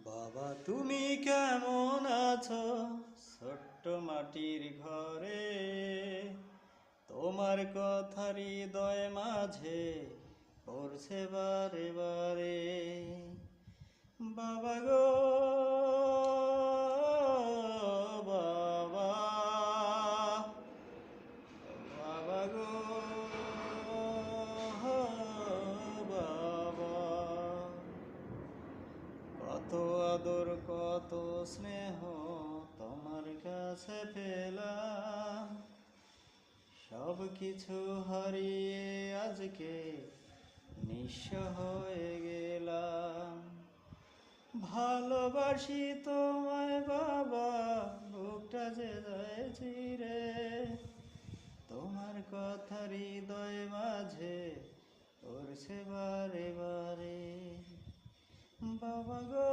বাবা তুমি কেমন আছো ছোট্ট মাটির ঘরে? তোমার কথা হৃদয় মাঝে পড়ছে বারে বারে। বাবা গো বাবা, বাবা গো বাবা, কত আদর কত স্নেহ তোমার কাছে পেলাম, সব কিছু হারিয়ে আজকে নিঃস্ব হয়ে গেলাম। ভালোবাসি তোমায় বাবা, বুকটা যে যায় চিরে, তোমার কথা হৃদয় মাঝে পড়ছে বারে বারে। বাবা গো